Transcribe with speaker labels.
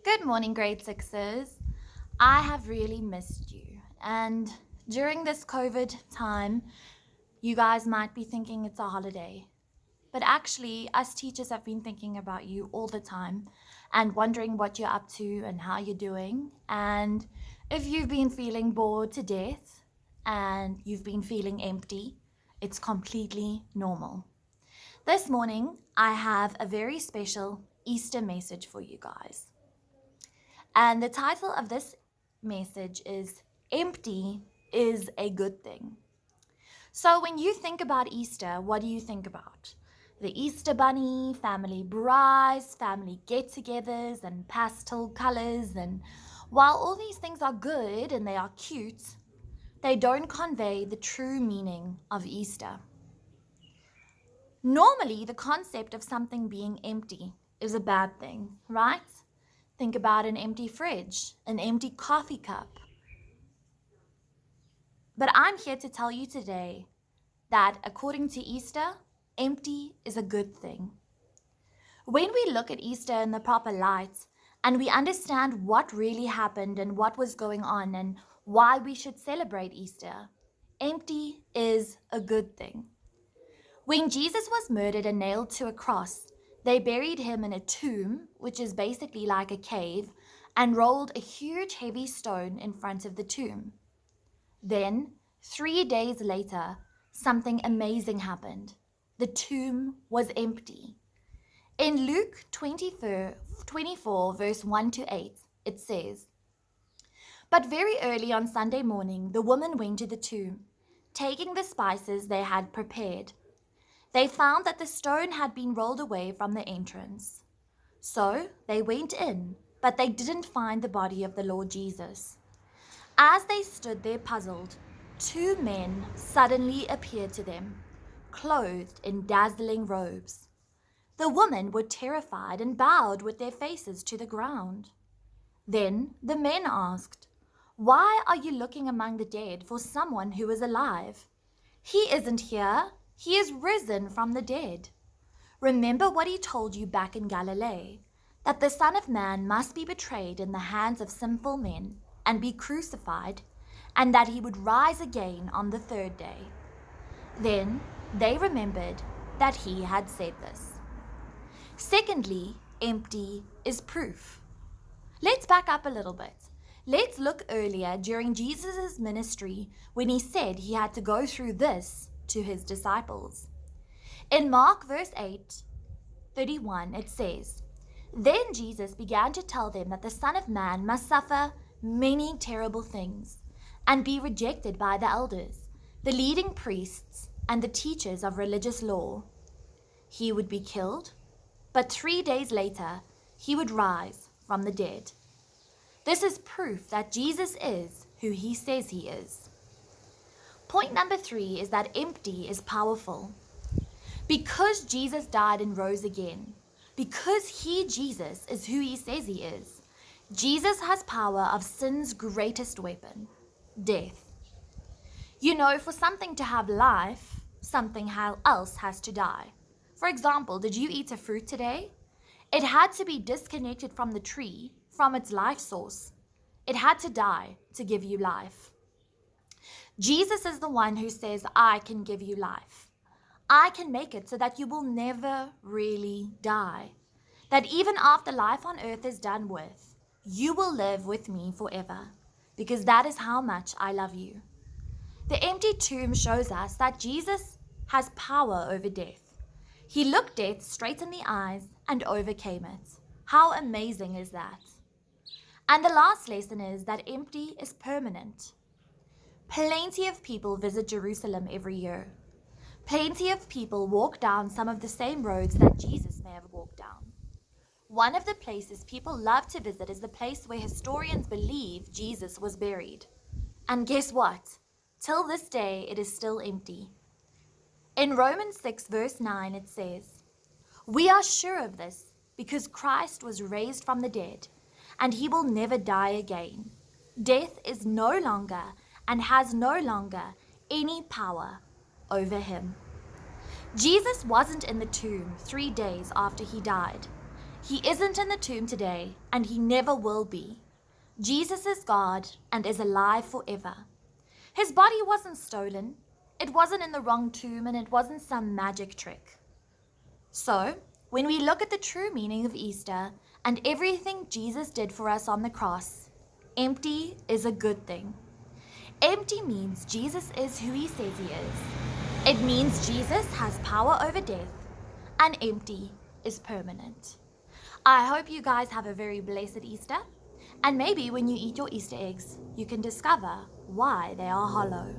Speaker 1: Good morning, grade sixes. I have really missed you. And during this COVID time, you guys might be thinking it's a holiday. But actually, us teachers have been thinking about you all the time and wondering what you're up to and how you're doing. And if you've been feeling bored to death and you've been feeling empty, it's completely normal. This morning, I have a very special Easter message for you guys. And the title of this message is Empty is a Good Thing. So when you think about Easter, what do you think about? The Easter bunny, family braais, family get-togethers, and pastel colors. And while all these things are good and they are cute, they don't convey the true meaning of Easter. Normally, the concept of something being empty is a bad thing, right? Think about an empty fridge, an empty coffee cup. But I'm here to tell you today that according to Easter, empty is a good thing. When we look at Easter in the proper light and we understand what really happened and what was going on and why we should celebrate Easter, empty is a good thing. When Jesus was murdered and nailed to a cross, they buried him in a tomb, which is basically like a cave, and rolled a huge heavy stone in front of the tomb. Then, 3 days later, something amazing happened. The tomb was empty. In Luke 24, verse 1 to 8, it says, "But very early on Sunday morning, the woman went to the tomb, taking the spices they had prepared. They found that the stone had been rolled away from the entrance. So they went in, but they didn't find the body of the Lord Jesus. As they stood there puzzled, 2 men suddenly appeared to them, clothed in dazzling robes. The women were terrified and bowed with their faces to the ground. Then the men asked, 'Why are you looking among the dead for someone who is alive? He isn't here. He is risen from the dead. Remember what he told you back in Galilee, that the Son of Man must be betrayed in the hands of sinful men and be crucified, and that he would rise again on the 3rd day.' Then they remembered that he had said this. Secondly, empty is proof. Let's back up a little bit. Let's look earlier during Jesus' ministry when he said he had to go through this to his disciples. In Mark verse 8:31, it says, "Then Jesus began to tell them that the Son of Man must suffer many terrible things and be rejected by the elders, the leading priests, and the teachers of religious law. He would be killed, but 3 days later he would rise from the dead." This is proof that Jesus is who he says he is. Point number 3 is that empty is powerful. Because Jesus died and rose again, because he, Jesus, is who he says he is, Jesus has power of sin's greatest weapon, death. You know, for something to have life, something else has to die. For example, did you eat a fruit today? It had to be disconnected from the tree, from its life source. It had to die to give you life. Jesus is the one who says, "I can give you life. I can make it so that you will never really die. That even after life on earth is done with, you will live with me forever, because that is how much I love you." The empty tomb shows us that Jesus has power over death. He looked death straight in the eyes and overcame it. How amazing is that? And the last lesson is that empty is permanent. Plenty of people visit Jerusalem every year. Plenty of people walk down some of the same roads that Jesus may have walked down. One of the places people love to visit is the place where historians believe Jesus was buried. And guess what? Till this day, it is still empty. In Romans 6, verse 9, it says, "We are sure of this because Christ was raised from the dead, and he will never die again. Death is no longer and has no longer any power over him." Jesus wasn't in the tomb 3 days after he died. He isn't in the tomb today, and he never will be. Jesus is God and is alive forever. His body wasn't stolen, it wasn't in the wrong tomb, and it wasn't some magic trick. So, when we look at the true meaning of Easter and everything Jesus did for us on the cross, empty is a good thing. Empty means Jesus is who he says he is. It means Jesus has power over death, and empty is permanent. I hope you guys have a very blessed Easter, and maybe when you eat your Easter eggs, you can discover why they are hollow.